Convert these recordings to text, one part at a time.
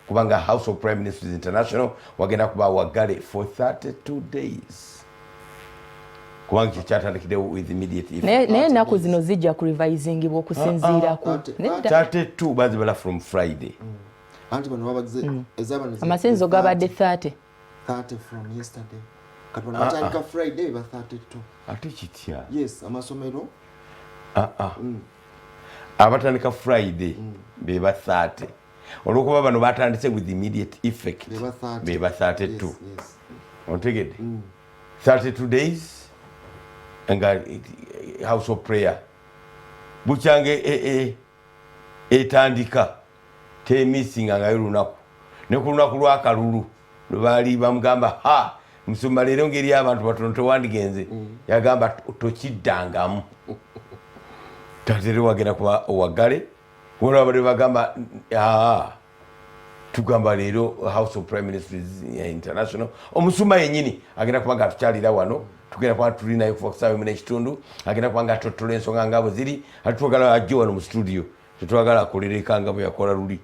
kubanga House of Prime Ministers International wagenda kuba wagale for 32 days. Kubanga kyatandikiddewo with immediate effect. Naye ennaku zino zijja ku revisingibwa okusinziira ku 32 bazibala from Friday. Anti bano babaze ezabano amasenzo gabadde 30 from yesterday. Katwana batandika Friday ba 32. Ate kitya? Yes, amasomero. Abatandika Friday beba 30. Olwokuba bano batandise with immediate effect beba 32. Yes. Ontegedde? 32 days nga House of Prayer bucyange etandika temisinga nga lunaku ne ku lunaku lw'akalulu lwali bamugamba musumba leero ngeri abantu batono tewandigenze yagamba tokiddangamu tateri wagenda kuba owagale wona bade bagamba tugamba leero House of Prime Ministers International omusumba yennyini agenda kubanga tukyalira wano tugenda kuba tulinayo kuva kusaawa emu n'ekitundu agenda kubanga atotola ensonga ngabo ziri ate twagala ajje wano mu studio tetwagala akolereka nga bwe yakola luli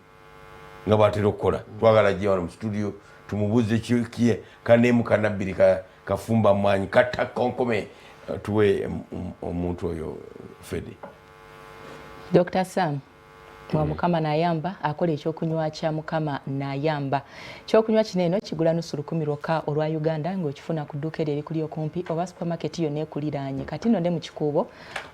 nga bw'atera okukola twagala ajje wano mu studio tumubuze kiye kanemu kanabbiri kafumba mwanyi katta konkome tuwe omuntu oyo Fedi. Dr. Sam wa Mukama n'ayamba akola ekyokunywa kya Mukama n'ayamba. Ekyokunywa kino eno kigula nusu lukumi lwokka olwa Uganda ng'okifuna ku dduuka eryo erikuli okumpi oba supermarket yonna ekuliraanye. Kati nno ne mu kikuubo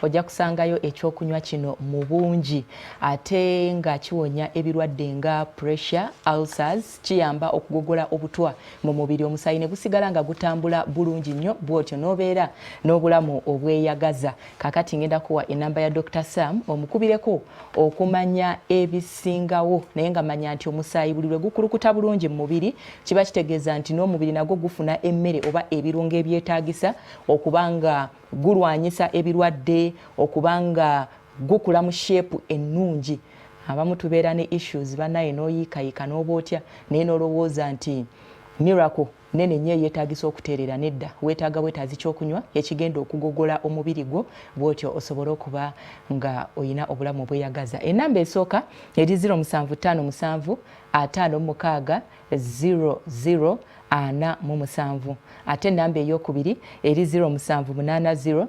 ojja kusangayo ekyokunywa kino mu bungi ate nga kiwonya ebirwadde nga pressure, ulcers, kiyamba okugogola obutwa mu mubiri, omusaayi ne gusigala nga gutambula bulungi nnyo bw'otyo n'obeera n'obulamu obweyagaza. Kakati ngenda kuwa enamba ya Dr. Sam omukubireko okumanya ebisingawo naye nga manya nti omusaayi buli lwe gukulukuta bulungi mu mubiri kiba kitegeeza nti n'omubiri nagwo gufuna emmere oba ebirungo ebyetaagisa okubanga gulwanyisa ebirwadde, okubanga gukula mu sheepu ennungi. Abamu tubeera ne issues bannaye n'oyiikayika n'obootya naye n'olowooza nti miracle nene nnyo yeetaagisa okuteerera nedda. Weetaaga bwetaazi kyokunywa ekigenda okugogola omubiri gwo bw'otyo osobole okuba nga oyina obulamu obweyagaza. Ennamba esooka eri 0757 56 0047 ate ennamba ey'okubiri eri 0780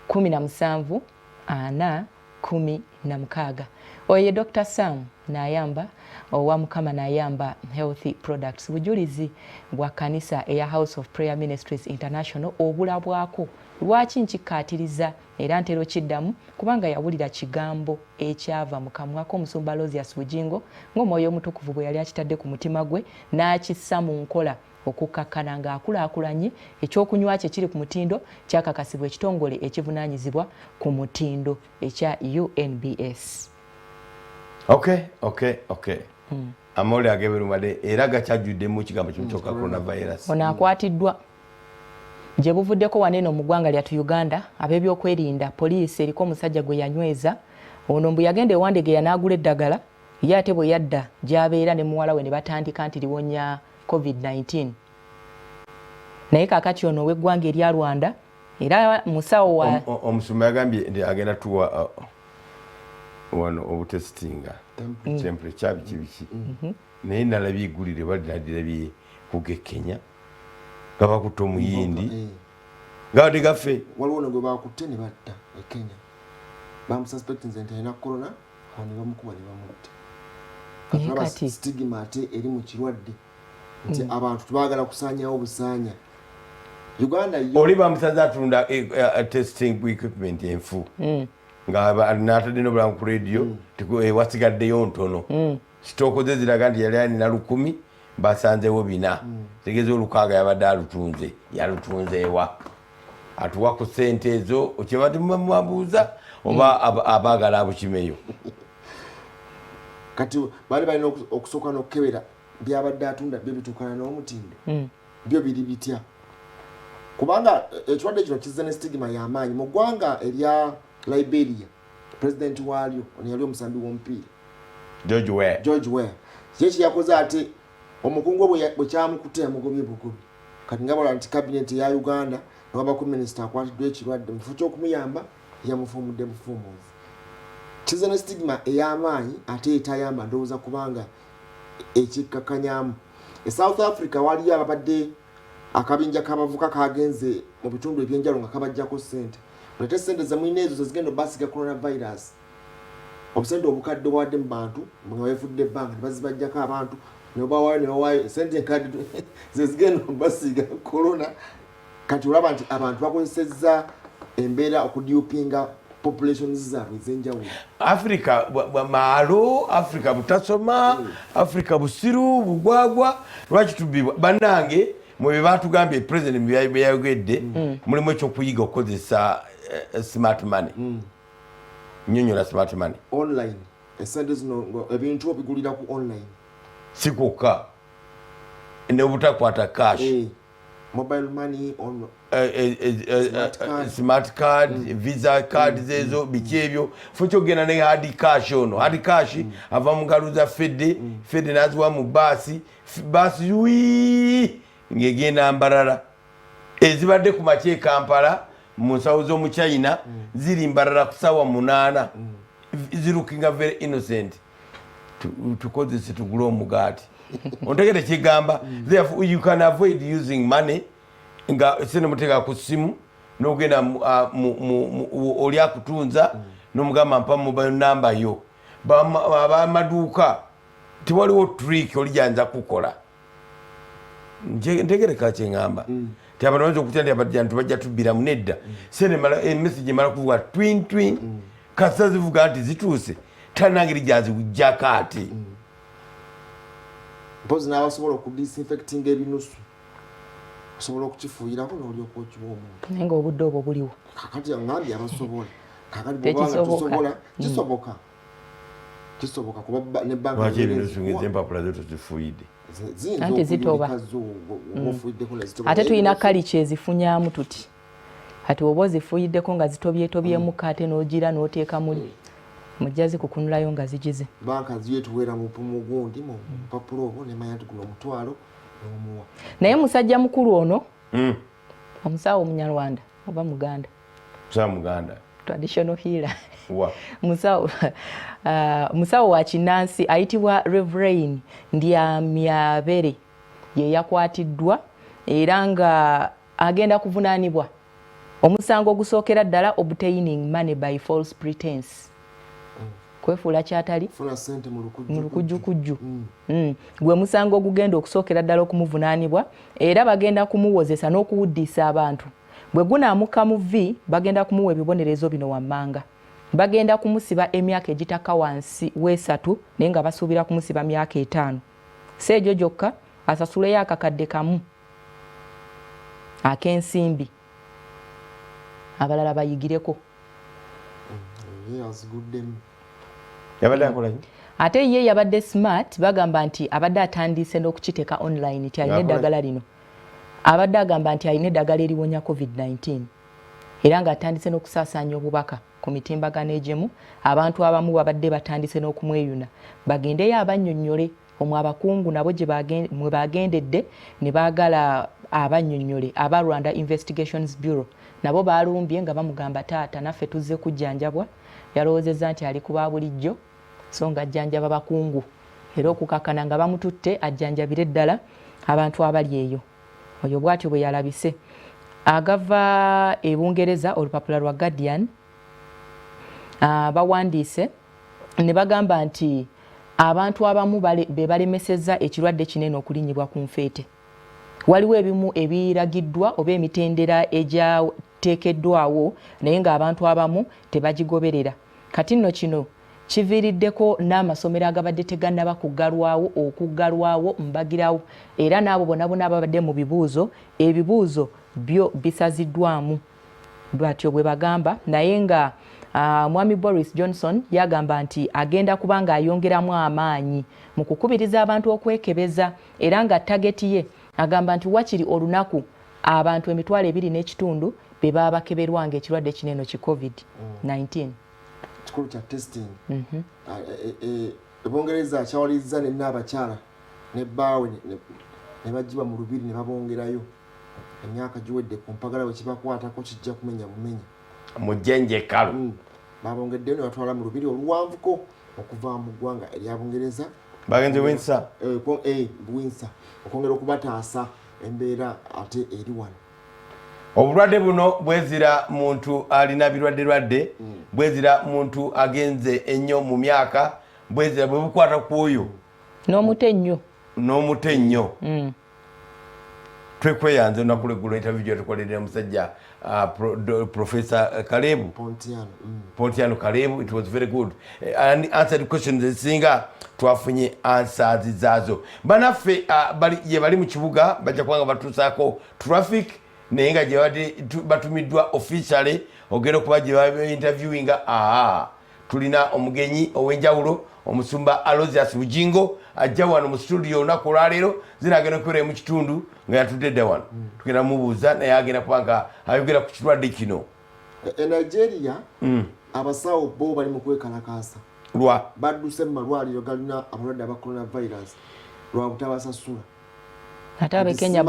17 416. Oye Dr. Sam n'ayamba owa Mukama n'ayamba Healthy Products bujulizi bwa kanisa eya House of Prayer Ministries International obulabwako lwaki nkikkaatiriza era ntero kiddamu kubanga yawulira kigambo ekyava mu kamwa k'omusumba Lozias Bujingo ng'omwoyo omutukuvu bwe yali akitadde ku mutima gwe n'akissa mu nkola okukakkana ng'akulaakulanye ekyokunywa kye kiri ku mutindo kyakakasibwa ekitongole ekivunaanyizibwa ku mutindo ekya UNBS. Okay. Amole ageberumade era gakyajjuddemu kigambo kimu kyokka coronavirus. Ono akwatiddwa gye buvuddeko waneno mu ggwanga lyattu Uganda ab'ebyokwerinda poliisi eriko omusajja gwe yanyweza ono mbu yagenda ewandegeya n'agula eddagala ye ate bwe yadda gy'abeera ne muwala we ne batandika nti liwonya COVID-19 naye kaakati ono ow'eggwanga erya Rwanda era musawo wa omusumba yagambye agenda tuwa wano obutesitinga temperature biki naye nalabye igulire baddirabye kuge Kenya gaba kuto muyindi gadi gafe waliwo ne gwe bakutte ne batta e Kenya bamususpecting nti alina corona awo ne bamukuba ne bamutta kati stigma ate eri mu kirwadde nti abantu tubagala kusaanyawo obusaanya Uganda oli bamusaza atunda testing equipment enfu nga natadde n'obulamu ku radio wasigaddeyo ntono sitooko ze ziraga nti yali alina 10 basanzewo 4 tegeeza 6 yabadde alutunze yalutunzeewa atuwa ku ssente ezo okyebati mubabuuza oba abaagala abukimeyo kati bali balina okusooka n'okukebera byabadde atunda byo bituukana n'omutindo byo biri bitya kubanga ekirwadde kino kizza ne stigma y'amaanyi mu ggwanga erya Liberia president walyo ono yali omusambi w'omupiira George Weah kyeki yakoze ate omukungu bwe kyamukutte yamugobye bugobi kati nga bala nti cabinet ya Uganda n'aba ku minister akwatiddwa ekirwadde mu kifo ky'okumuyamba yamufuumudde bufuumuzi kizza ne stigma ey'amaanyi ate etayamba ndowooza kubanga ekikkakanyamu. South Africa waliyo ababadde akabinja k'abavuka kagenze mu bitundu ebyenjalo nga kabajjako ssente. Olete ssente zamulina ezo zezigenda basiga coronavirus. Obusente obukadde bwadde mu bantu nga weefudde ebbanga ne bazibajjako abantu ne bawayo ssente enkadde zezigenda basiga corona. Kati olaba nti abantu bakozesezza embeera okudupinga populations zaabwe ez'enjawulo. Africa maalo, Africa butasoma, Africa busiru, bugwagwa, lwaki tubibwa bannange mu bye batugambye president bye yayogedde mulimu ekyokuyiga okukozesa smart money. Nyonyola smart money. Online. Esente zino ebintu obigulira ku online. Sikuka. Ne obutakwata cash. Mobile money on smart card, visa card zezo bikyebyo fucho gena ne hard cash ono hard cash ava mu galuza fede nazwa mu basi wi ngegenda mbarara ezibadde ku mache Kampala mu nsawo zo mu China ziri mbarara kusawa 8 zirukinga very innocent tukozese tugula omugati ontegere kigamba therefore you can avoid using money nga sene mutega ku simu nogenda oli akutunza nomugamba mpa mobile number yo abamaduuka tiwaliwo trick olijanza kukola ntegereka kyengamba ti abantu bayinza okutya nti abadjantu bajja tubbira munedda sene message mala kuvuga twin kasa zivuga nti zituuse tanangeri jazijjako ati mpozi n'abasobola okudisinfectinga ebinusu osobola okukifuuyirako n'olyoka okiwa omuntu naye nga obudde obwo buliwo kakati ngambye abasobola kakati bwebanga kisoboka kuba nebbanka lwaki ebinusu ng'ezempapula zo tuzifuuyidde anti zitoba ate tulina kalica ezifunyamu tuti kati oba ozifuuyiddeko nga zitobyetobyemu ate n'ogira n'oteeka muli mujja zikukunulayo nga zigize banka ziyetuwera mu mugundi mu mpapula obwo nemanya nti guno omutwalo n'omuwa naye musajja mukulu ono omusawo omunyarwanda oba muganda traditional healer musawo wa Kinansi ayitibwa Reverend Ndyamyabere ye yakwatiddwa era nga agenda kuvunaanibwa omusango ogusookera ddala obtaining money by false pretense kwefuula kyatali mu lukujjukujju gwe musango ogugenda okusookera ddala okumuvunaanibwa era bagenda kumuwozesa n'okuwuddisa abantu bwe gunaamuka mu V bagenda kumuwa ebibonerezo bino wammanga bagenda kumusiba emyaka egitaka wansi w'esatu naye nga basuubira kumusiba myaka 5 seejo gyokka asasuleyo akakadde kamu ak'ensimbi abalala bayigireko ate ye yabadde smart bagamba nti abadde atandise n'okukiteeka online ti alina eddagala lino abadde agamba nti alina eddagala eriwonya COVID-19 era nga atandise n'okusaasaanya obubaka ku mitimbagano egimu abantu abamu babadde batandise n'okumweyuna bagendeyo abannyonnyole omwo abakungu nabo mwe bagendedde ne baagala abannyonnyole aba Rwanda Investigations Bureau nabo balumbye nga bamugamba taata naffe tuzze kujjanjabwa yalowoozezza nti ali kuba bulijjo so nga ajjanjaba bakungu era okukakana nga bamututte ajjanjabire ddala abantu abali eyo oyo bw'atyo bwe yalabise agava e Bungereza olupapula lwa Guardian bawandiise ne bagamba nti abantu abamu be balemesezza ekirwadde kinene okulinyibwa ku nfeete waliwo ebimu ebiragiddwa oba emitendera egyateekeddwawo naye ng'abantu abamu tebagigoberera kati nno kino kiviiriddeko n'amasomero agabadde tegannaba okuggalwawo mbagirawo era n'abo bonna ababadde mu ebibuuzo byo bisaziddwamu bw'atyo bwe bagamba naye nga Mwami Boris Johnson yagamba nti agenda kuba ng'ayongeramu amaanyi mu kukubiriza abantu okwekebeza era nga tageti ye agamba nti wakiri olunaku abantu 2.5 be baba bakeberwa ng'ekirwadde kinene ki COVID-19 kikulu kya testing Ebongereza kyawalizza n'abakyala ne bbaawe ne bagiba mu lubiri ne babongerayo emyaka giwedde ku mpagala bwe kibakwatako kijja kumenya mujenjekalu babongeddeyo ne batwala mu lubiri oluwanvuko okuva mu ggwanga erya Bungereza bagenze Windsor Windsor okwongera okubataasa embeera ate eri wano. Obulwadde buno bwezira muntu alina birwadde bwezira muntu agenze ennyo mu myaka bwezira bwe bukwata kuoyo n'omutenyo twekweyanze nakulegula interview gyetukolerera musajja Professor Kalebu Pontiano Kalebu. It was very good and answered questions ezisinga twafunye answers zaazo. Banaffe bali mu kibuga bajja kubanga batuusaako traffic naye nga gye batumiddwa officially ogenda okuba gye interviewinga. Tulina omugenyi ow'enjawulo omusumba Aloysius Bujingo ajja wano mu studio olunaku olwaleero zinaagenda okubeera mu kitundu nga yatudde dda wano tugenda mubuuza naye agenda kuba nga ayogera ku kirwadde kino. Nigeria abasawo bo bali mu kwekalakaasa badduse mu malwaliro galina abalwadde aba coronavirus lwa butabasasula. Ate ab'Ekenya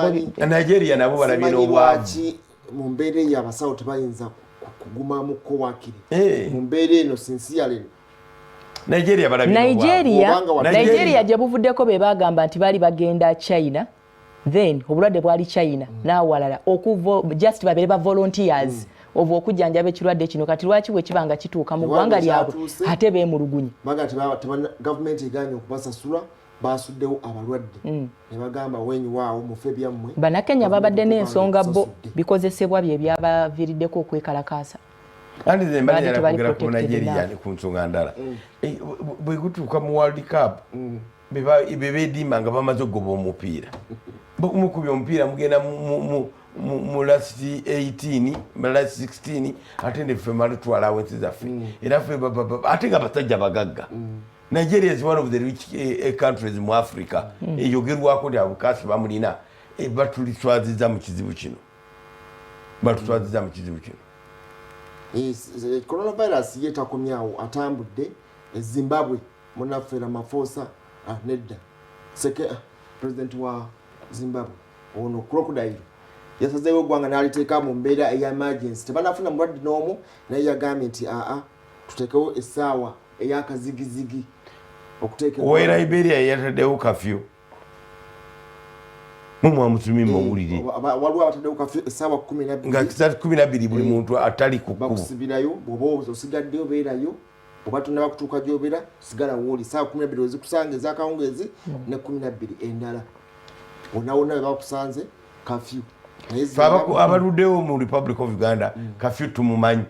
Nigeria nabo balabye n'obwavu mu mbeera eyo abasawo tebayinza kugumamuko wakiri mu mbeera eno sincerely. Nigeria gye buvuddeko be bagamba nti baali bagenda China then obulwadde bwali China n'awalala just babere ba volunteers oba okujjanjaba ekirwadde kino kati lwaki bwe kibanga kituuka mu ggwanga lyabwe ate beemulugunye gavumenti eganye okubasasula basuddewo abalwadde ne bagamba wenyuwaawo mufe byammwe. Bannakenya babadde n'ensonga bo bikozesebwa bye byabaviiriddeko okwekalakaasa. Andi ze mbali yakugera ku Nigeria ku nsonga ndala bwe gutuuka mu World Cup bebedima nga bamaze ogoba omupiira mukubya omupiira mugenda mu last 18 mu last 16 ate ne ffe malutwala awensi zaffe era ffe ate nga basajja bagagga. Nigeria is one of the rich countries mu Africa eyogerwako lya bukasi bamulina batuliswaziza mu kizibu kino coronavirus yetakomyawo atambudde Zimbabwe munaffe Ramaphosa nedda president wa Zimbabwe ono Crocodile yasazeewo eggwanga n'aliteeka mu mbeera eya emergency tebanafuna mulwadde n'omu naye yagambye nti tuteekewo essaawa ey'akazigizigi okuteekebwa. Owe Liberia yataddewo kafyu mumwamusumi mawulire waliwo abataddewo kafyu essaawa 12 nga 12 buli muntu atali ku kkubo bakusibirayo bw'oba osigadde obeerayo oba tonnaba kutuuka gy'obeera sigala wooli essaawa 12 wezikusanga ez'akawungeezi ne 12 endala wonna wonna we bakusanze kafyu. abaluddewo mu Republic of Uganda kafyu tumumanyi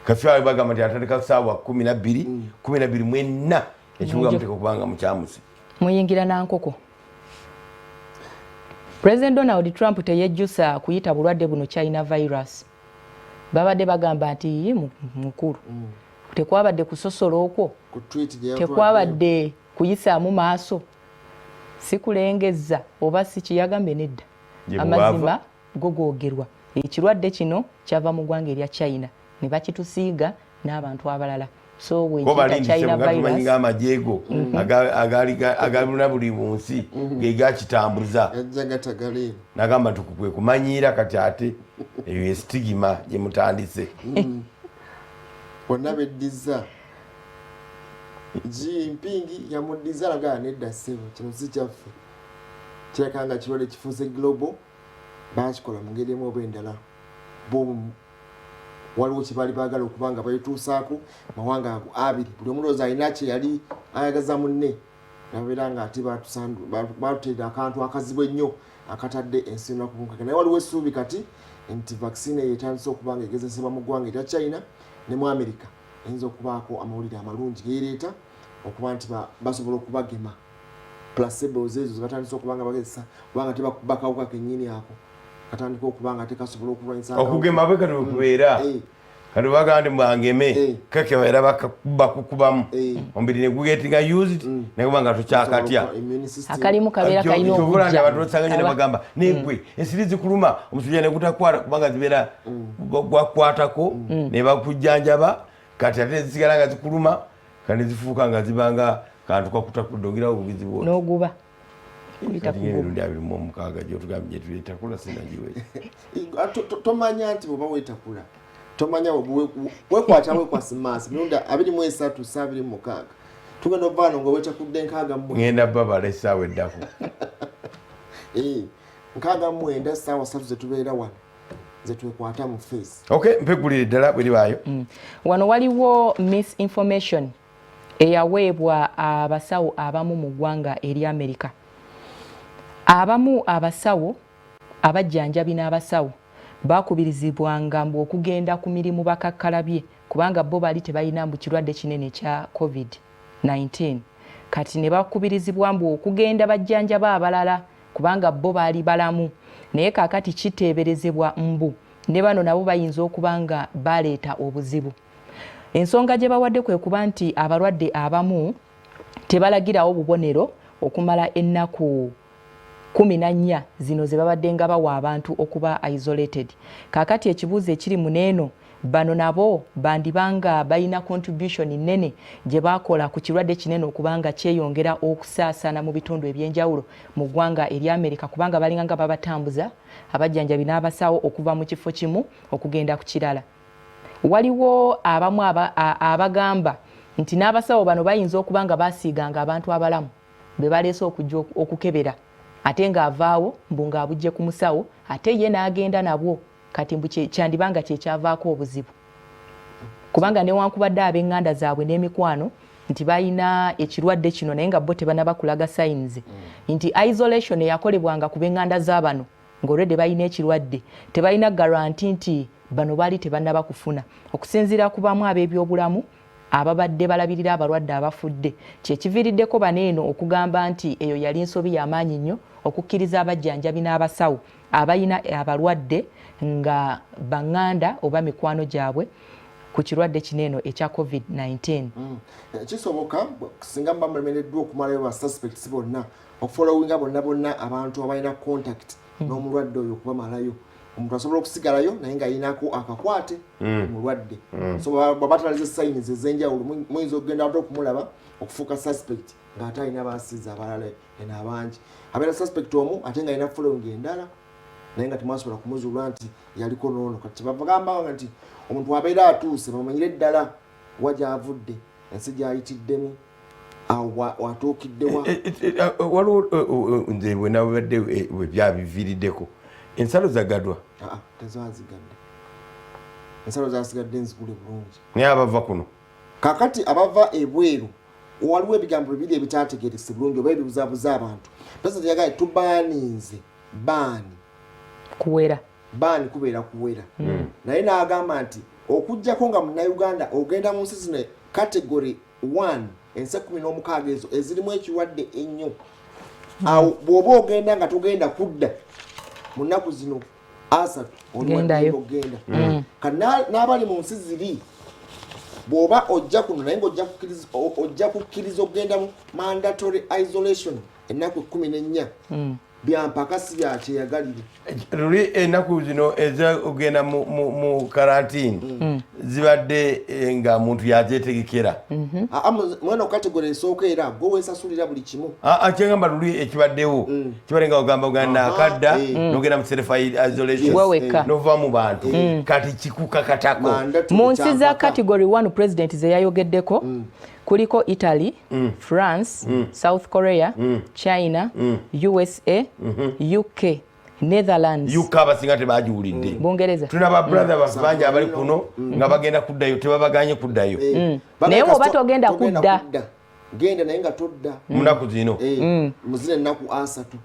kafyu bagamba nti atandika ssaawa 12 mwenna ekibuga muteeka okubanga mukyamusi muyingira nankoko. President Donald Trump teyejjusa kuyita bulwadde buno China virus. Babadde bagamba nti mukulu tekwabadde kusosola okwo tekwabadde kuyisaamu maaso sikulengezza oba si kiyagambe nedda amazima gogoogerwa. Ekirwadde kino kyava mu ggwanga erya China ne bakitusiiga n'abantu abalala. So we China virus amajego agaluna buli munsi gegakitambuza nagamba tukukwe kumanyira kati ate eyo estigima gye mutandise bonna beddiza Jinping yamuddiza lagala nedda ssebo kino si kyaffe kirekanga kirwadde kifuuse global bakikola mu ngeri emu oba endala waliwo kibali baagala okubanga bayituusaako mawanga ago abiri buli omulowooza alina kye yali ayagaza munne nabeera nga ate batuteera akantu akazibu ennyo akatadde ensi nakubunkaka naye waliwo essuubi kati nti vaccine eyo etandise okuba nga egezesebwa mu ggwanga erya China ne mu America eyinza okubaako amawulire amalungi geereeta okuba nti basobola okubagema placebos ezo zebatandise okuba nga bagezesa kubanga tebakuba kawuka kennyini ako katandika okuba nga tekasobola okulwanyisa okugema bwe kati okubeera kati bagamba nti mwangeme keke baera bakukubamu omubiri ne gugetinga used ne kuba nga tokyakatya akalimu kabeera kalina okujja abantu osanga nyo ne bagamba negwe ensiri zikuluma omusujja ne gutakwata kubanga zibeera gwakwatako ne bakujjanjaba kati ate zisigala nga zikuluma kandi zifuuka nga zibanga kantu kakutakudongerawo obugizi bwoti n'oguba emirundi 26 gyotugambye gyetuleetakula sinagiwe tomanya nti bwoba weetakula tomanya wekwata wekwasimaasi mirundi 23 26 tugenda obano ngo weta kudde nkaaga mmwe ngenda baba lesaawa eddako nkaaga mwenda ssaawa 3 zetubeera wano zetwekwata mu face. Okay, mpegulire ddala bwe libaayo. Wano waliwo misinformation eyaweebwa abasawo abamu mu ggwanga eri Amerika. Abamu abasawo abajjanjabi n'abasawo bakubirizibwanga mbu okugenda ku mirimu bakakkalabye kubanga bo bali tebalina mbu kirwadde kinene kya COVID-19. Kati ne bakubirizibwa mbu okugenda bajjanjaba abalala kubanga bo baali balamu. Naye kaakati kiteeberezebwa mbu ne bano nabo bayinza okuba nga baleeta obuzibu. Ensonga gye bawadde kwe kuba nti abalwadde abamu tebalagirawo bubonero okumala ennaku 14 zino ze babadde nga bawa abantu okuba isolated. Kaakati ekibuuzo ekiri muneeno bano nabo bandibanga balina contribution nene gye bakola ku kirwadde kinene okubanga kyeyongera okusaasaana mu bitundu ebyenjawulo mu ggwanga eri Amerika kubanga balinganga babatambuza abajjanjabi n'abasawo okuva mu kifo kimu okugenda ku kirala. Waliwo abamu abagamba nti n'abasawo bano bayinza okubanga basiiganga abantu abalamu be baleese okujja okukebera ate ng'avaawo mbu ng'abujje ku musawo ate ye n'agenda nabwo kati mbu kyandibanga kyekyavaako obuzibu kubanga newankubadde ab'eŋŋanda zaabwe n'emikwano nti balina ekirwadde kino naye nga bo tebanaba kulaga sayinizi nti isolation eyakolebwanga ku b'eŋŋanda z'abano ng'olwedde balina ekirwadde tebalina garanti nti bano baali tebannaba kufuna okusinziira ku bamu ab'ebyobulamu ababadde balabirira abalwadde abafudde kyekiviiriddeko baneeno okugamba nti eyo yali nsobi y'amaanyi nnyo okukkiriza abajjanjabi n'abasawo abalina abalwadde nga baŋŋanda oba mikwano gyabwe ku kirwadde kineeno ekya COVID-19. Kisoboka singa mba mulemereddwa okumalayo ba suspects bonna okufolowinga bonna abantu abalina contact n'omulwadde oyo okubamalayo. Omuntu asobola okusigalayo naye nga ayinako akakwate mulwadde. So babataliza signs ez'enjawulo muyinza okugenda ate okumulaba okufuuka suspect ng'ate alina baasiza abalala ena abangi. Abeera suspect omu ate nga alina following endala naye nga temwasobola kumuzuula nti yaliko noono. Kati bagamba nti omuntu abeera atuuse bamanyire ddala wa gy'avudde ensi gy'ayitiddemu watuukiddewa. Waliwo nze bwe nabadde we byabiviiriddeko ensalo zagadwa. Tezazigadde. Ensalo zasigadde nzigule bulungi. Naye abava kuno kakati abava ebweru waliwo ebigambo bibiri ebitaategeerese bulungi oba ebibuzaabuza abantu. Pulezidenti yagambye tubaaninze baani kuwera baani kubeera kuwera naye n'agamba nti okuggyako nga munnayuganda ogenda mu nsi zino category 1 ensi 16 ezo ezirimu ekirwadde ennyo awo bw'oba ogenda nga togenda kudda mu nnaku zino asatu ogenda kati n'abali mu nsi ziri bw'oba ojja kuno naye ng'ojja kukkiriza okugenda mu mandatory isolation ennaku 14 byampaka si byakyeyagalire. Luli ennaku zino ez'ogenda mu karantini zibadde nga muntu yazeetegekera. Mwana kategori esooka era gwe weesasulira buli kimu. Kyengamba luli ekibaddewo kibadde nga ogamba nakadda n'ogenda mu self isolation n'ova mu bantu kati kikukakatako. Mu nsi za category 1 president ze yayogeddeko kuliko Italy, France, South Korea, China, USA, UK, Netherlands. UK abasinga tebagiwulidde. Bungereza. Tuna ba brother bafanja abali kuno nga bagenda kuddayo tebabaganye kuddayo. Naye oba togenda kudda. Genda naye nga todda. Munaku zino. Muzine ennaku asatu.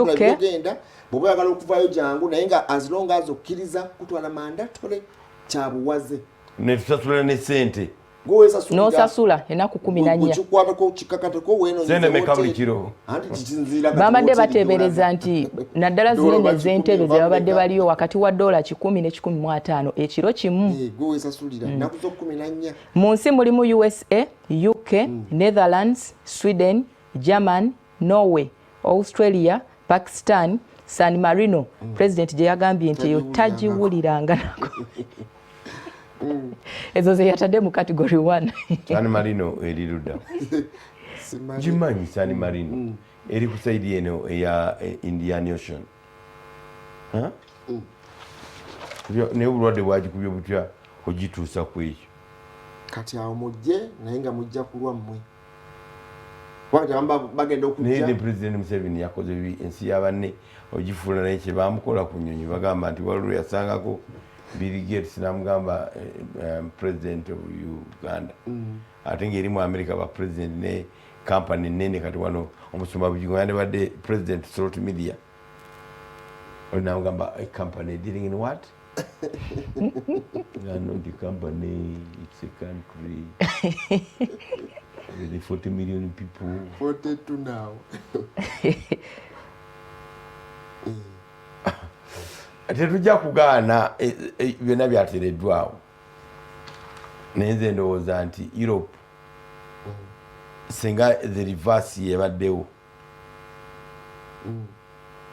UK genda bw'oba oyagala okuvayo jangu naye nga as long as okkiriza kutwala mandatory kyabuwaze. Ne tusasula ne ssente. N'osasula ennaku 14. Sente meka buli kiro. Babadde bateebereza nti naddala zinene ez'entebe ze babadde baliyo wakati wa $10 ne $15 ekiro kimu. Mu nsi mulimu USA, UK, Netherlands, Sweden, German, Norway, Australia, Pakistan, San Marino. President gye yagambye nti eyo tagiwuliranga nako. Ezo ze yatadde mu category 1. San Marino eri ludda. Jimanyi San Marino eri ku side eno eya Indian Ocean. Ne obulwadde bwagikubye butya ogituusa ku ekyo. Kati awo mujje naye nga mujja kulwa mmwe. Wakati amba bagenda okujja. Ne President Museveni yakoze ensi y'abanne ogifuula naye kye bamukola ku nnyonyi bagamba nti waliwo yasangako Bill Gates n'amugamba President of Uganda. Ate ng'eri mu America ba President ne company nene kati wano omusumba bugingo yandibadde President Salt Media. N'amugamba a company dealing in what? Not the company, it's a country. With 40 million people. 42 now. Tetujja kugaana byonna byateereddwawo naye nze ndowooza nti Europe singa the reverse yebaddewo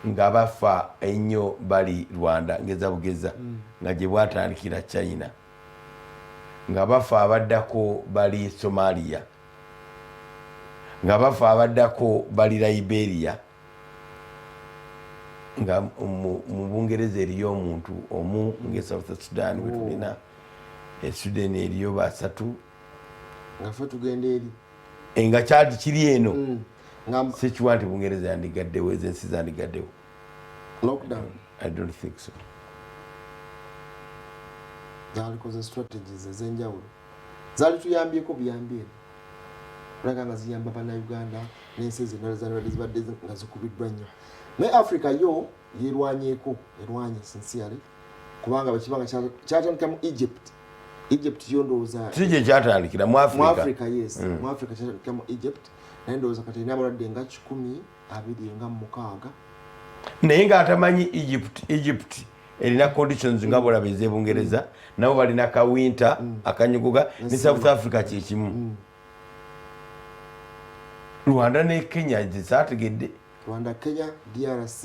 nga bafa ennyo bali Rwanda ngeza bugeza nga gye bwatandikira China nga bafa abaddako bali Somalia nga bafa abaddako bali Liberia nga mu Bungereza eriyo omuntu omu nge South Sudan bwe tulina Sudan eriyo basatu nga fe tugenda eri nga kyali kiri eno sikiwa nti Bungereza yandigaddewo ezensi zandigaddewo lockdown. I don't think so. Zalikoze strategies ez'enjawulo zaali tuyambyeko buyambye olaga nga ziyamba bannayuganda n'ensi ezo zibadde nga zikubiddwa nnyo naye Africa yo yerwanyeeko erwanye sincerely kubanga bwekibanga kyatandika mu Egypt yo ndowooza si gye kyatandikira mu Africa. Yes mu Africa kyatandika mu Egypt naye ndowooza kati erina abalwadde nga 126 naye ng'atamanyi Egypt erina conditions nga bwolaba ez'Ebungereza nabo balina ka winter akanyuguga ne South Africa kyekimu. Rwanda ne Kenya zisaategedde. Rwanda, Kenya, DRC,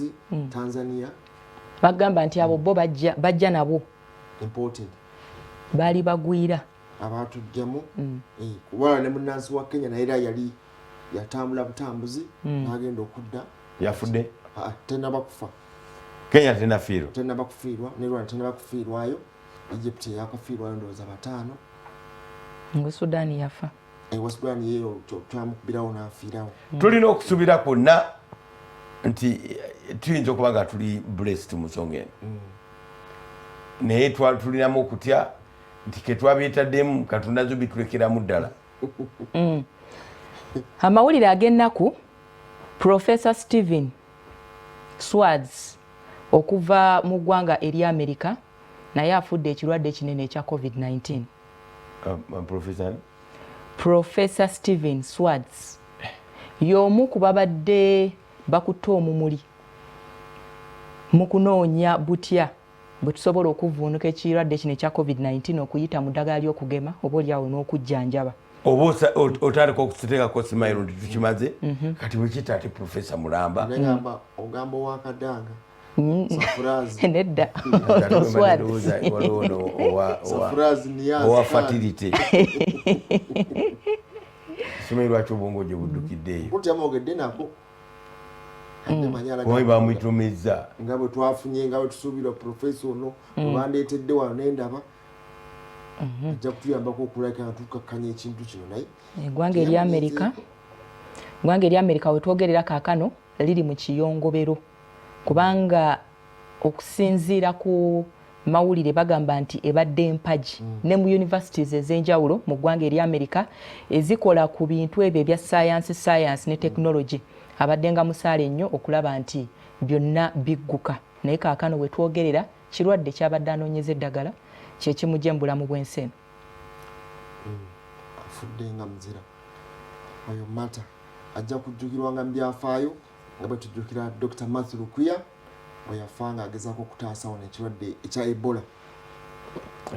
Tanzania bagamba nti abo bo bajja nabo important bali bagwira abatujjamu kubala ne munnansi wa Kenya naye era yali yatambula butambuzi n'agenda okudda yafudde tenaba kufa. Kenya tenafiirwa kufiirwa ne Rwanda tenaba kufiirwayo. Egypt yakafiirwayo ndowooza 5 ngo Sudan yafa wa Sudan yeyo twamukubirawo n'afiirawo. Tulina okusuubira kwonna nti tuyinza okuba nga tuli blessed mu nsonga eno naye tulinamu okutya nti ke twabyetaddemu katunazo bitulekeramu ddala. Amawulire ag'ennaku Professor Stephen Swartz okuva mu ggwanga eri America naye afudde ekirwadde kinene ekya COVID-19. Professor Stephen Swartz y'omu ku babadde bakutte omumuli mu kunoonya butya bwe tusobola okuvvuunuka ekirwadde kino ekya COVID-19 okuyita mu ddagala ly'okugema oba olyawo n'okujjanjaba. Oba otandika okukiteekako simayiro nti tukimaze kati bwekiyita ate Professor Mulamba ogamba owakadanga nedda owa fatility simanyi lwaki obwongo gye buddukiddeeyo kutyamogedde nako omanyi bamwitumiza nga bwe twafunye nga bwe tusuubira Professor ono bandeetedde wano n'endaba ajja kutuyambako okulabika nga tukakkanya ekintu kino naye eggwanga eri America we twogerera kaakano liri mu kiyongobero kubanga okusinziira ku mawulire bagamba nti ebadde empagi ne mu universities ez'enjawulo mu ggwanga eri America ezikola ku bintu ebyo ebya science ne technology abadde nga musaale nnyo okulaba nti byonna bigguka naye kaakano we twogerera kirwadde kyabadde anoonyeza eddagala kyekimujja mu bulamu bw'ensi eno. Afudde nga muzira oyo mata ajja kujjukirwa nga mu byafaayo nga bwe tujjukira Dr. Matthew Lukuya bwe yafa nga agezaako okutaasawo n'ekirwadde ekya Ebola.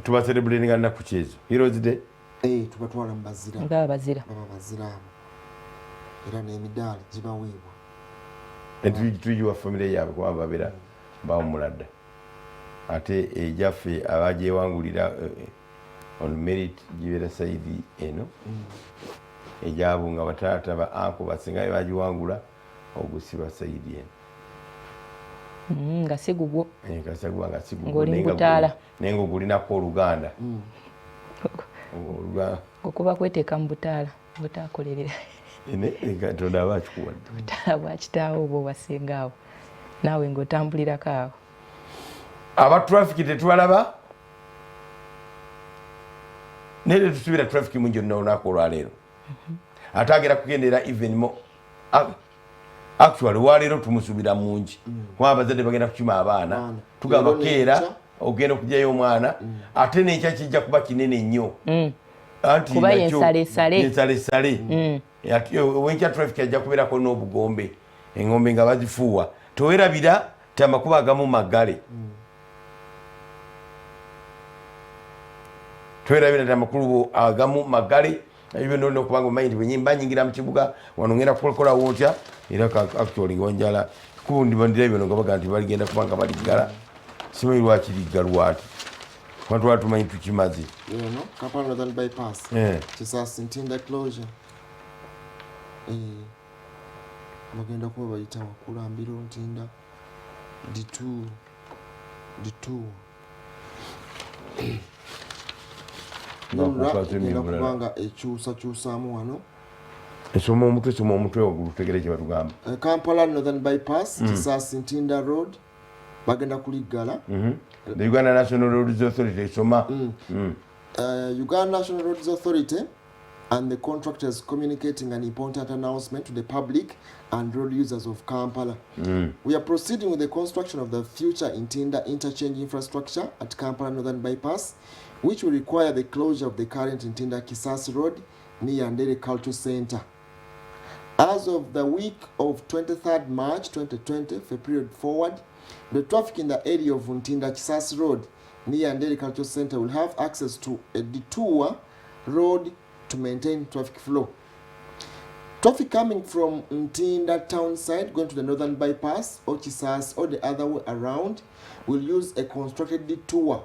Tuba celebrating nnaku ki ezo Heroes Day? Tubatwala mu bazira baba bazira abo era n'emidaali gibaweebwa tuyiwa famire yaabwe kuba babeera bawumula dda ate ejaffe abagyewangulira on merit gibeera saidi eno ejaabo nga bataata ba anko basinga bagiwangula ogusiba saidi eno nga sigugwo kasagwa nga sigugwo ng'oli mbutaala naye ng'ogulinako oluganda okuba kweteeka mu butaala butaakolerera Katonda abakikuwadde. Obutala bwa kitaawo obwo wasingaawo. Naawe ng'otambulirako awo. Aba traffic tetubalaba. Nere tusubira traffic mungi nnyo olunaku olwaleero. Ate agera kugendera even mo actually waleero tumusubira mungi. Kuba abazadde bagenda kukima abaana. Tugamba keera ogenda okugyayo omwana ate n'ekya kijja kuba kinene nnyo. Kuba yensale. Wenkya traffic ajja kubeerako n'obugombe. Engombe nga bazifuuwa. Towerabira ti amakubo agamu maggale. Towerabira ti amakulu agamu maggale. Ebyo ndio kubanga mind bwenyimba nyingira mu kibuga wanongera kukola wotya era actually ngonjala kundi bandira ebyo ngo baga nti baligenda kubanga baligala simanyi lwaki ligalwati kwantu watu manyi tukimazi Kampala Northern bypass Kisasi Ntinda closure bagenda kuba bayita wakulambira Ntinda D2 kubanga ekyusa wano esoma omutwe ogulu tegere kye batugamba Kampala Northern bypass Kisasi Ntinda road bagenda kuligala the Uganda National Roads Authority esoma Uganda National Roads Authority and the contractors communicating an important announcement to the public and road users of Kampala. We are proceeding with the construction of the future Ntinda interchange infrastructure at Kampala Northern bypass, which will require the closure of the current Ntinda Kisasi Road near Ndere Cultural Center. As of the week of 23rd March 2020, for a period forward, the traffic in the area of Ntinda Kisasi Road near Ndere Cultural Center will have access to a detour road to maintain traffic flow. Traffic coming from Ntinda town side going to the northern bypass or Kisasi or the other way around will use a constructed detour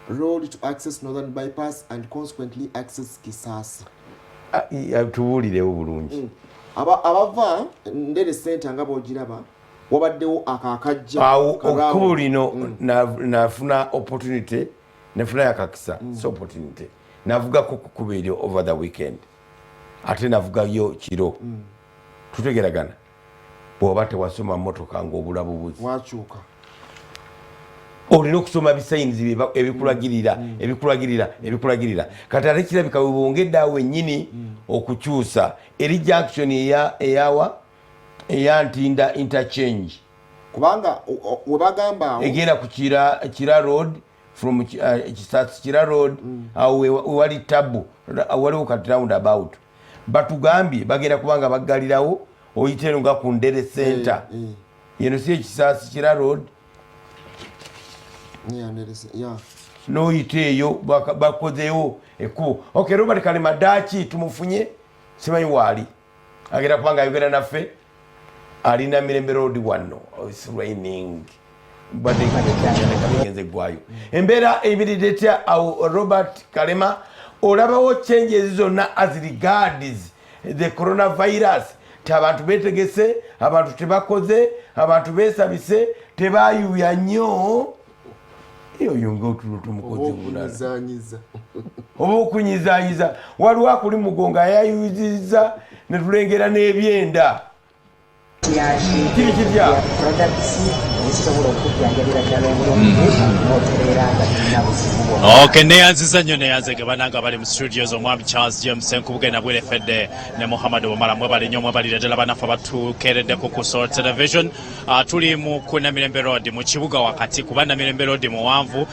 road to access northern bypass and consequently access Kisasi. Tubuulirewo bulungi. Abava Ndere Center nga bw'ogiraba wabaddewo akakajja okubo lino nafuna opportunity nafuna yakakisa so opportunity navugako kukuba eryo over the weekend ate navugayo kiro tutegeragana bw'oba tewasoma mmotoka ng'obulabubuzi wakyuka olina okusoma bisayinizi ebikulagirira kati ate kirabika we bwongedde awo wennyini okukyusa eri junction eya Ntinda interchange kubanga webagamba egenda ku Kira road from Kisasi Kira road wali tabu waliwo kati roundabout batugambye bagenda kubanga baggalirawo oyitero nga ku Ndere Center yeno si Kisasi Kira road n'oyiteeyo bakozeewo ekkubo okay Robert Kalimadaki tumufunye simanyi waali agenda kubanga ayogera naffe alina Mirembe road wano it's raining badde kagenze gwayo embeera ebiridde etya awo Robert Kalema olabawo changes zonna as regards the coronavirus abantu betegese abantu tebakoze abantu besabise tebayuya nnyo iyo yonga otumukozi bulazanyiza oba okunyizanyiza waliwo akuli mugonga yayuziza ne tulengera n'ebyenda kiri kirya Okay, neyanziza nnyo neyanzege bananga bali mu studios omwami Charles James Senkubwe na Bwire Fedde ne Muhammad Omala mwebali nnyo mwebali ddala banafa batukeereddeko ku Soul Television. Tuli mu kuna Mirembe Road mu kibuga wakati kubanda Mirembe Road muwanvu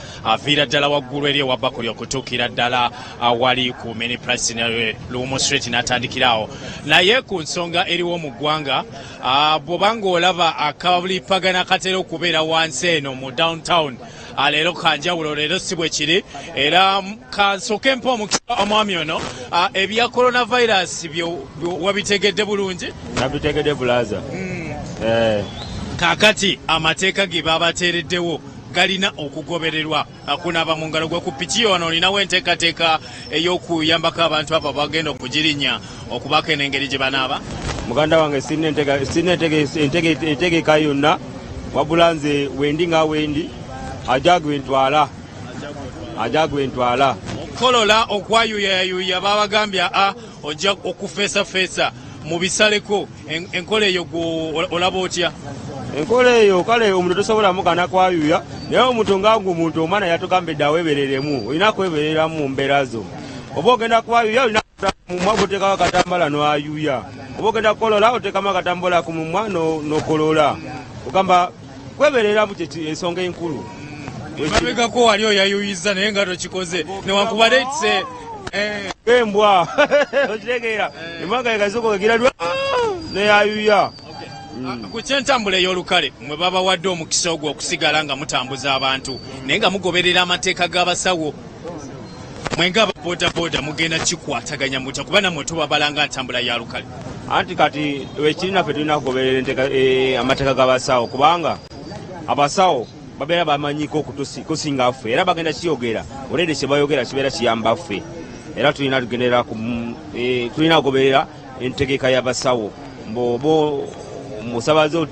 viira ddala waggulu eri ewabakuli okutuukira ddala wali ku Mini Price ne Lumu Street n'atandikirawo naye ku nsonga eriwo mu ggwanga bw'obanga olaba akabulipagana katera okubeera wansi eno mu downtown leero kanjawulo leero si bwe kiri era kansooke mpa omwami ono ebya coronavirus wabitegedde bulungi nabitegedde bulaza kaakati amateeka ge babateereddewo galina okugobererwa akunaaba mu ngalo gwe ku piki ono olinawo enteekateeka ey'okuyambako abantu abo bagenda okugirinnya okubaako n'engeri gye banaaba muganda wange sirina entegeka yonna wabula nze wendi nga wendi ajagwe ntwala okukolola okwayuyayuya babagambya ojja okufeesafeesa mubisaleko enkola eyo olaba otya? Enkola eyo kale omuntu tosobola mukana kwayuya naye omuntu ngangu omuntu omwana yatugambidde aweebereremu olina kwebereramu mu mbeera zo oba ogenda kwayuya olina mumwa oteekawo akatambala noayuya oba ogenda kukolola oteekamu akatambala ku mumwa nokolola ogamba kwebereramu ensonga enkulu mabegako wali oyayuyiza naye nga tokikoze newankubadde embwa okitegeera embwanga egasokogegira neyayuya ku kyentambula ey'olukale mwe babawadde omukisa ogwo okusigala nga mutambuza abantu naye nga mugoberera amateeka g'abasawo mwenga ababoodaboda mugenda kikwataganya mutya kuba namwe tubabalanga ntambula ya lukale anti kati ekirinaffe tulina kugoberera amateeka g'abasawo kubanga abasawo babeera bamanyiko okutusinga ffe era bagenda kiyogera olede kyebayogera kibeera kiyamba ffe era tulina kugoberera entegeka y'abasawo mbobo musabaze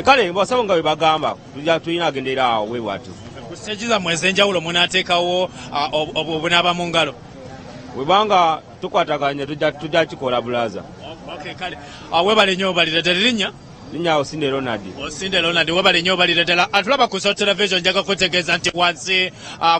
kale basawo nga bwe bagamba tulina agendera awo bwe bwatu ku siteegi zammwe ez'enjawulo munaateekawo obunaaba mu ngalo webanga tukwataganya tujja kikola bulaza kale webale nnyo obalira ddala linnya linnya Osinde Ronald. Osinde Ronald webale nnyo obalira ddala atulaba ku Soul Television njaga kutegeeza nti wansi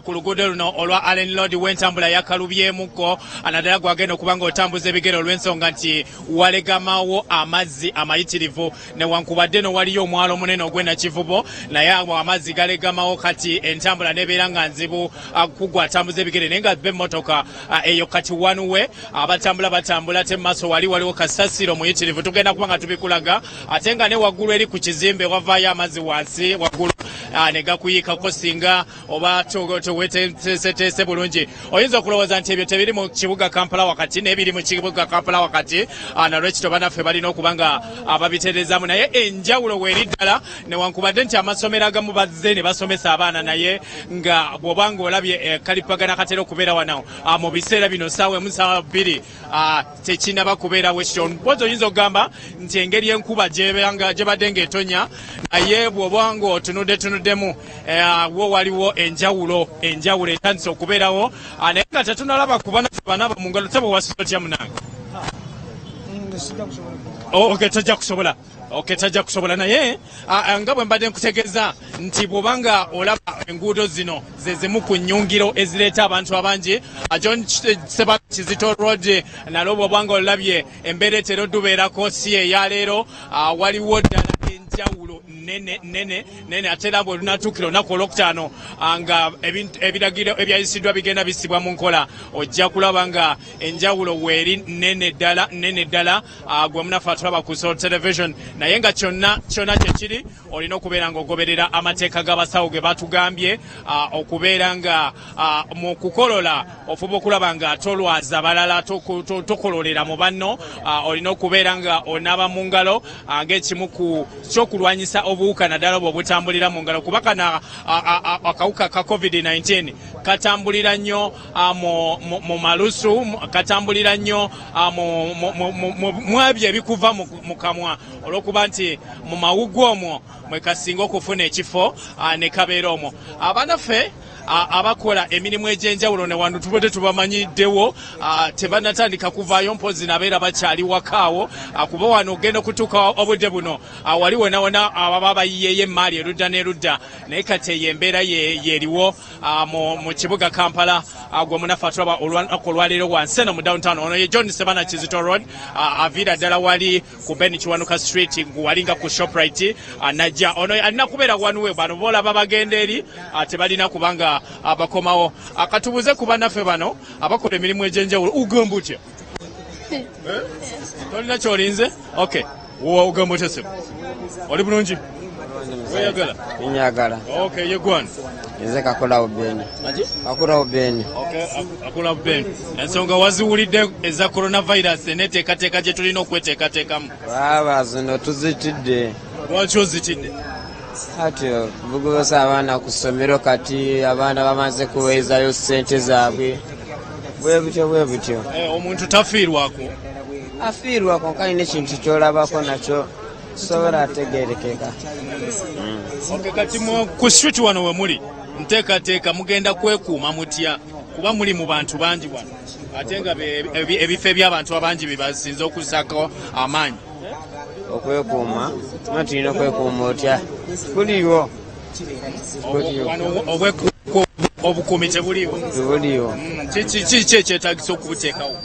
ku luguudo luno olwa Allen Road w'entambula yakalubyemuko naddala gwagenda okuba ng'otambuza ebigere olw'ensonga nti walegamawo amazzi amayitirivu newankubadde no waliyo omwalo omunene ogw'Nakivubo naye amazzi galegamawo kati entambula nebeera nga nzibu kugwa atambuza ebigere naye nga b'emmotoka eyo kati wanuwe batambula te maaso waliwo kasasiro muyitirivu tugenda kuba nga tubikulaga ate nga ne waggulu eri ku kizimbe wavaayo amazzi wansi waggulu ne gakuyiikako singa oba toweteeseteese bulungi oyinza okulowooza nti ebyo tebiri mu kibuga Kampala wakati n'ebiri mu kibuga Kampala wakati nalwekito banaffe balina okuba nga babitereezaamu naye enjawulo weeri ddala newankubadde nti amasomero agamu bazze ne basomesa abaana naye nga bw'oba ng'olabye kalipagana katera okubeera wano mu biseera bino ssaawa emu ssaawa bbiri tekinaba kubeerawo ekityo mpozi oyinza okugamba nti engeri enkuba gye badde ng'etonya naye bw'oba ng'otunuddemu wo waliwo enjawulo etandise okubeerawo naye nga tetunalaba ku banaaba mu ngalo taba wasitotya munange tajja kusobola naye nga bwe mbadde nkutegeeza nti bw'obanga olaba enguudo zino ze zimu ku nnyungiro ezireeta abantu abangi John Seba Kizito Road nalwo bw'obanga olabye embeera etera odubeerako si eyaleero waliwo ddala enjawulo nene ate era bw'olunatuukira olunaku olwokutaano nga ebiragiro ebyayisiddwa bigenda bisibwa mu nkola ojja kulaba nga enjawulo weeri nene ddala gwe munaffe atulaba ku Soul Television naye nga kyonna kyekiri olina okubeera ng'ogoberera amateeka g'abasawo ge batugambye okubeera nga mu kukolola ofuba okulaba nga tolwaza balala tokololera mu banno olina okubeera nga onaaba mu ngalo ng'ekimu ku kyokulwanyisa obuwuka naddala obwo obutambulira mu ngalo kuba kana akawuka ka COVID-19 katambulira nnyo mu malusu katambulira nnyo mu ebyo ebikuva mu kamwa olw'okuba nti mu mawuggwe omwo mwe kasinga okufuna ekifo ne kabeera omwo abanaffe abakola emirimu egy'enjawulo newantu tubadde tubamanyiddewo tebanatandika kuvaayo mpozi nabeera bakyali wakaawo kuba wano ogenda okutuuka obudde buno wali wonawona ababa bayiyeeyo emaali erudda n'erudda naye kati eyo embeera yeeriwo mu kibuga Kampala gwe munaffe atulaba olunaku olwaleero wansi eno mu downtown ono ye John Seba Kizito Road aviira ddala wali ku Ben Kiwanuka Street walinga ku Shoprite najja ono alina kubeera wanuwe bano boolaba bagenda eri tebalina kubanga abakomawo akatubuze ku bannaffe bano abakola emirimu egy'enjawulo ugamba otya tolina kyolinze okay ugamba otya sebo oli bulungi weyagala Nyagala. okay yegwana Nze kakola ubeni. Akula ubeni. Okay, akula ubeni. Ensonga waziwulidde eza coronavirus neteekateeka gye tulina okweteekateekamu. Baba zino tuzitidde. Lwaki ozitidde? Atyo bugosa abaana ku ssomero kati abaana bamaze kuweezayo ssente zaabwe. Bwe butyo. Omuntu tafiirwako. Afiirwako kali n'ekintu ky'olabako nakyo sobola ategeerekeka. Okay, kati ku street wano we muli nteekateeka mugenda kwekuuma mutya kuba muli mu bantu bangi wano ate nga ebifo eby'abantu abangi bebasinze okusako amaanyi okwekuuma tuma tulina okwekuuma otya buliwo obukuumi tebuliwo kiki ekyetagisa okubuteekawo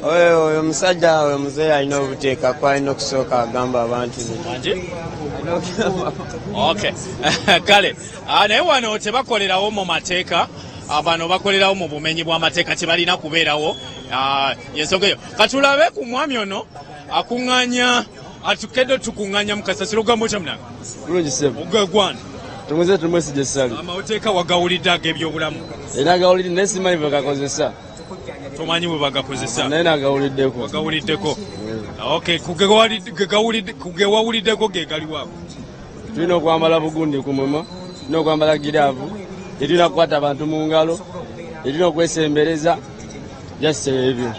oyo omusajja oyo muzeeyi alina obuteekako alina okusooka agamba abantu okay kale naye wano tebakolerawo mu mateeka bano bakolerawo mu bumenyi bw'amateeka tebalina kubeerawo yensonga eyo katulabe ku mwami ono akuŋŋaanya atukedde tukuŋŋaanya mu kasasiro ogambo kya munanga bulungi sebo ogagwana tumuze tumwesije sali amateeka wagawulidde ag'ebyobulamu era agawulidde naye simanyi bwe gakozesa tomanyi bwe bagakozesa naye nagawuliddeko wagawuliddeko okay kugewawuliddeko ge galiwaako tulina okwambala bugundi ku mumwa tulina okwambala giraavu tulina kukwata abantu mu ngalo tulina okwesembereza jase ebyo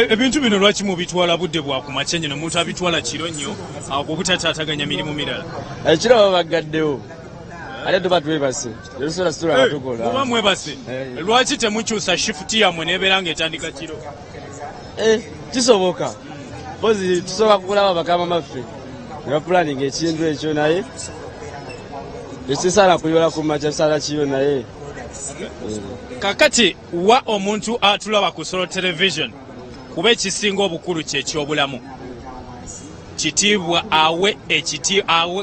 ebintu bino lwaki mubitwala budde bwakumakya nnyo nomuntu abitwala kiro nnyo obutataataganya mirimu mirala ekiro baba baggaddewo ate tuba twebase erusola situla batukola oba mwebase lwaki temukyusa shifuti yammwe nebeera ngaetandika kiro kisoboka pozi tusooka kulaba bakama maffe ne bapulaninga ekintu ekyo naye tekisaana kuyola ku makya kisaana kiyo naye kakati wa omuntu atulaba ku Solo Television kuba ekisinga obukulu kyekyobulamu kitiibwa awe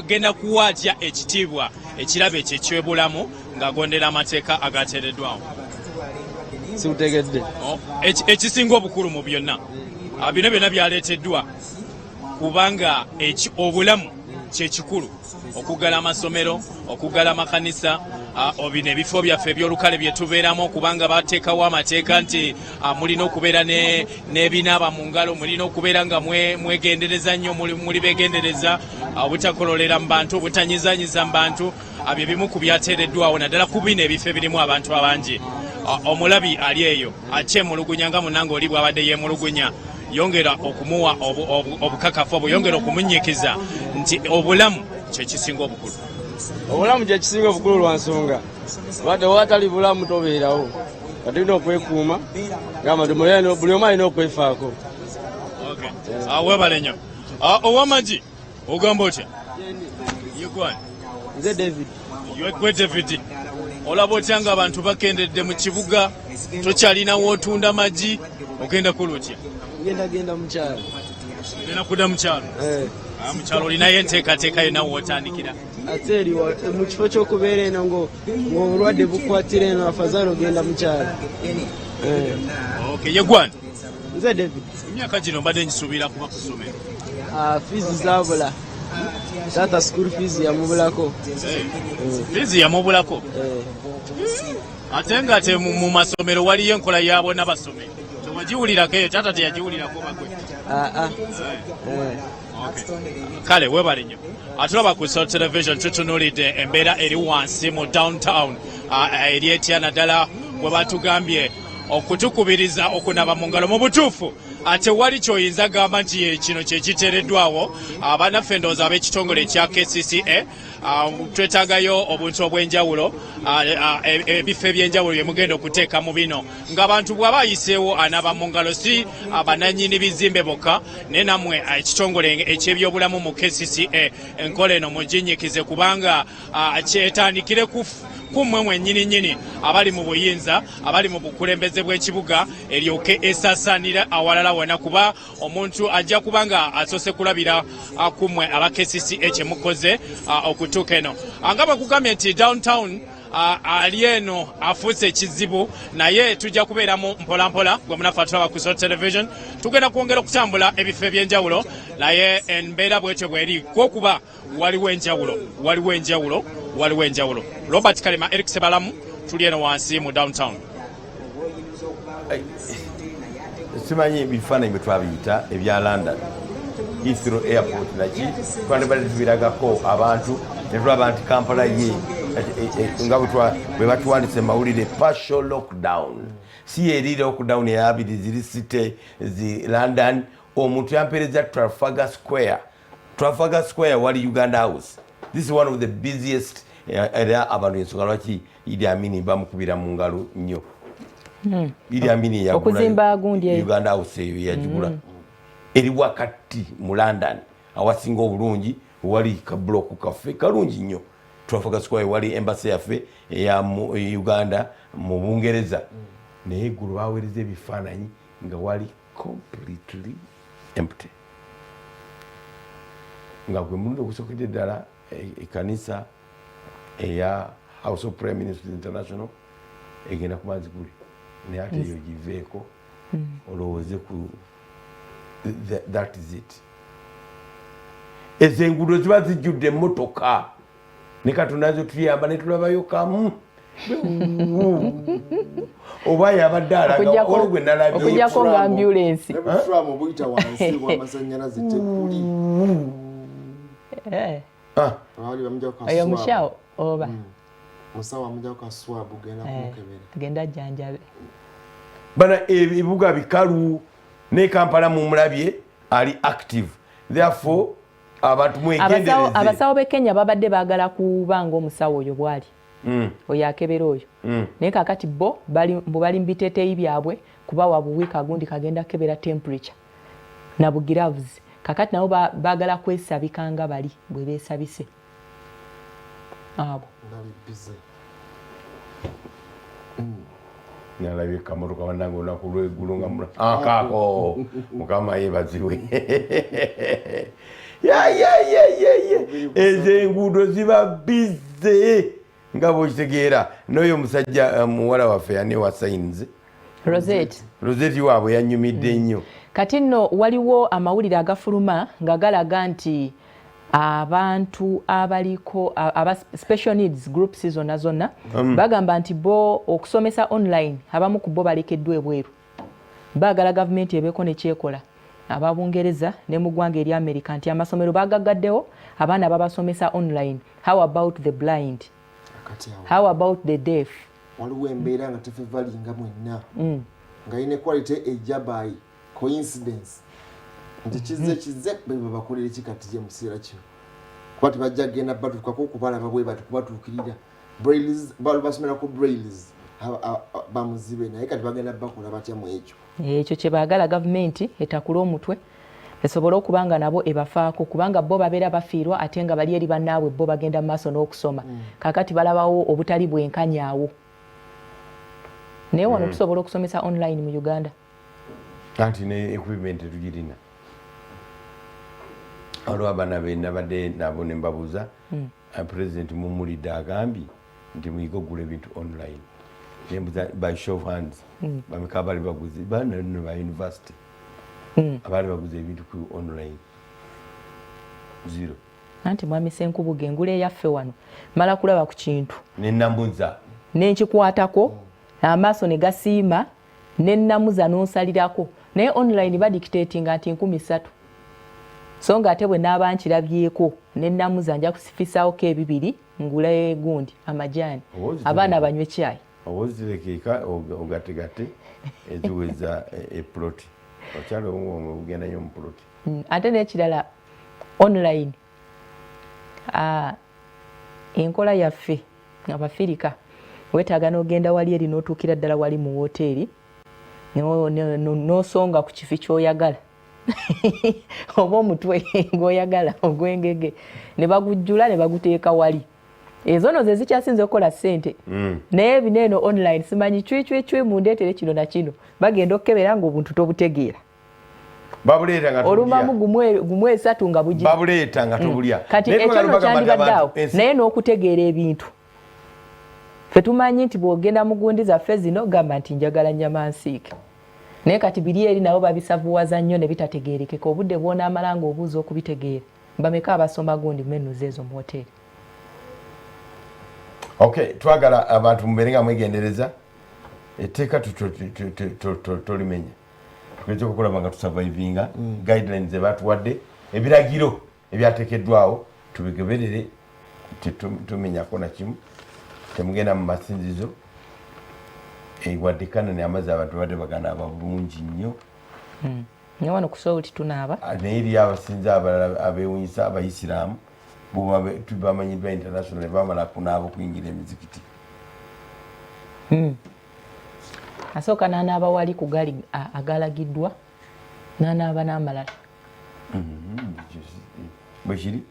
genda kuwaatya ekitiibwa ekirabo ekyo ekyobulamu ng'agondera amateeka agateereddwawo sibutegedde ekisinga obukulu mu byonna bino byonna byaleeteddwa kubanga obulamu kyekikulu okuggala amasomero okuggala amakanisa bino ebifo byaffe ebyolukale bye tubeeramu okubanga bateekawo amateeka nti mulina okubeera n'ebinaaba mu ngalo mulina okubeera nga mwegendereza nnyo muli begendereza obutakololera mu bantu obutanyizanyiza mu bantu bye bimu ku byateereddwawo naddala ku bino ebifo ebirimu abantu abangi omulabi ali eyo akyemulugunya nga munnange oli bw'abadde yeemulugunya yongera okumuwa obukakafu obwo yongera okumunyikiza nti obulamu kyekisinga obukulu obulamu kyekisinga obukulu lwa nsonga wadde watali bulamu tobeerawo katulina okwekuuma buli omu alina okwefaako webale nnyo owamagi ogamba otya nze david gwe david olaba otya nga abantu bakendedde mu kibuga tokyalinawo otunda magi ogenda kola otya genda mukyalo ogenda kudda mukyalo mukyalo olinayo enteekateeka yonna wootandikira ate eri mu kifo ky'okubeera eno ng'obulwadde bukwatira eno afazaalo ogenda mukyalo yegwana nze david emyaka gino mbadde ngisuubira kuba ku ssomero fiizi zaabula taata school fees yamubulako fiizi yamubulako ate nga te mu masomero waliyo enkola ya bonna basomero tewagiwulirako eyo taata teyagiwulirako bagwe kale webale nnyo atulaba ku Solo Television tutunuulidde embeera eri wansi mu downtown eri etya naddala bwe batugambye okutukubiriza okunaba mu ngalo mu butuufu ate wali kyoyinza gamba nti kino kyekiteereddwawo bannaffe ndowooza ab'ekitongole ekya KCCA twetaagayo obuntu obw'enjawulo ebifo eby'enjawulo bye mugenda okuteeka mu bino ng'abantu bw'aba ayiseewo anaba mu ngalo si bannannyini bizimbe bokka naye nammwe ekitongole eky'ebyobulamu mu KCCA enkola eno muginyikize kubanga kyetandikire kummwe mwennyini abali mu buyinza abali mu bukulembeze bw'ekibuga eryoke esaasaanira awalala wonna kuba omuntu ajja kubanga asoose kulabira kummwe aba KCCA kye mukoze okutuuka eno nga bakugambye nti downtown ali eno afuuse ekizibu naye tujja kubeeramu mpolampola gwe munafe atulaba ku Solo Television tugenda kwongera okutambula ebifo eby'enjawulo naye embeera bwetyo bweri kwokuba waliwo enjawulo Robert Kalema Eric Sebalamu tuli eno wansi mu downtown simanyi bifaananyi bwe twabiyita ebya London Heathrow Airport naki twandibadde tubiragako abantu ne tulaba nti Kampala ye nga bwe batuwandise mawulire partial lockdown si eri lockdown eyabiri ziri city zi London omuntu yampeereza Trafalgar Square wali Uganda House. This is one of the busiest era abantu ensonga lwaki Idi Amin bamukubira mu ngalo nnyo. Idi Amin yagula okuzimba gundi Uganda House eyo yagigula eri wakati mu London awasinga obulungi wali ka block cafe kalungi nnyo Trafalgar Square wali embassy yaffe eya Uganda mu Bungereza naye gulu baweereza ebifaananyi nga wali completely empty nga gwe mulundi ogusokedde ddala ekanisa eya House of Prime Ministers International egenda ku maazi guli naye ate eyo giveeko olowooze ku that is it. Ezo enguudo ziba zijjudde emmotoka ne Katonda zo tuyamba ne tulabayo kamu oba yabadde alaga olugwe nalabye okujjako nga ambulance nebutulamu buyita wansi lw'amasannyalaze tekuli abaali bamujjako oyo mushawo oba musawo amujjako kaswabu genda kumukebera genda jjanjabe bana ebibuga bikalu ne Kampala mu mulabye ali active therefore abantu mwegendereze abasawo be Kenya babadde baagala kuba ng'omusawo oyo bwali oyo akebera oyo naye kakati bo bali mbiteeteeyi byabwe kuba wabuwiika gundi kagenda kebera temperature na bugiravuzi kakati nabo baagala kwesabika nga bali bwe beesabise abo nalabye kamotoka bannange olunaku lw'eggulu nga akaako mukama yeebaziwe ezo enguudo ziba bize nga bw'okitegeera n'oyo omusajja muwala waffe yani wa sayinzi Rosette waabwe yanyumidde nnyo kati nno waliwo amawulire agafuluma nga galaga nti abantu abaliko aba special needs groups zonna bagamba nti bo okusomesa online abamu ku bo balekeddwa ebweru baagala gavumenti ebeeko ne kyekola ababungereza ne mu ggwanga eri America nti amasomero bagaggaddewo abaana babasomesa online. How about the blind? How about the deaf? Waliwo embeera nga tefevalinga mwenna nga inequality ejabayi coincidence nti kize bwe bakolera kikati je musira kino kuba tebajja genda batukako okubalaba bwe batukubatukirira brailles basomera ku brailles bamuzibe naye kati bagenda bakola batya mu ekyo kye baagala gavumenti etakula omutwe esobola okubanga nabo ebafaako kubanga bo babeera bafiirwa ate nga bali eri bannaabwe bo bagenda mu maaso n'okusoma kakati balabawo obutali bwenkanyaawo naye wano tusobola okusomesa online mu Uganda anti ne equipment tugirina olwo abaana be nabadde nabo ne mbabuuza president mumulidde agambye nti muyiga okugula ebintu online nembuza by show of hands bameka bali baguze bana ba university abali baguze ebintu ku online zero anti mwami Senkubuge engula eyaffe wano mala kulaba ku kintu nennamuza nenkikwatako amaaso ne gasiima nennamuza n'onsalirako naye online badictatinga nti 13,000 so nga ate bwe naaba nkirabyeko nennamuza nja kusifisaawo ko ebibiri ngule gundi amajaani abaana banywe cyayi owozirekeeka ogategate eziweza eploti okyalo ogenda nnyo mu ploti ate n'ekirala online enkola yaffe abafirika wetaaga n'ogenda wali eri n'otuukira ddala wali mu woteeri n'osonga ku kifi ky'oyagala oba omutwe gw'oyagala ogw'engege ne bagujjula ne baguteeka wali ezo no ze zikyasinze okukola ssente naye bineeno online simanyi cwi mundeetere kino na kino bagenda okukebera ng'obuntu tobutegeera babuleeta nga olumamu gumu esatu nga bugi babuleeta nga tobulya kati ekyo no kyandibaddeawo naye n'okutegeera ebintu ffe tumanyi nti bw'ogenda mu gundi zaffe zino gamba nti njagala nnyama nsiike naye kati biri eri nabo babisavuwaza nnyo ne bitategeerekeka obudde bw'onaamala ng'obuuza okubitegeera bameka abasoma gundi menuze ezo mu woteeri. Okay, twagala abantu mubeere nga mwegendereza etteeka tolimenya tugezeeko okukolaba nga tusurvivinga guidelines ebatuwadde ebiragiro ebyateekeddwawo tubigoberere tetumenyako nakimu temugenda mu masinzizo wadde kanani amazzi abantu badde baganaaba bulungi nnyo naye wano ku Sowoti tunaaba naye eri abasinza abalala abeewunyisa abayisiraamu tubamanyi ba international bamala kunaabo kuyingira emizikiti asooka n'anaaba wali ku gali agalagiddwa n'anaaba n'amalala bwekiri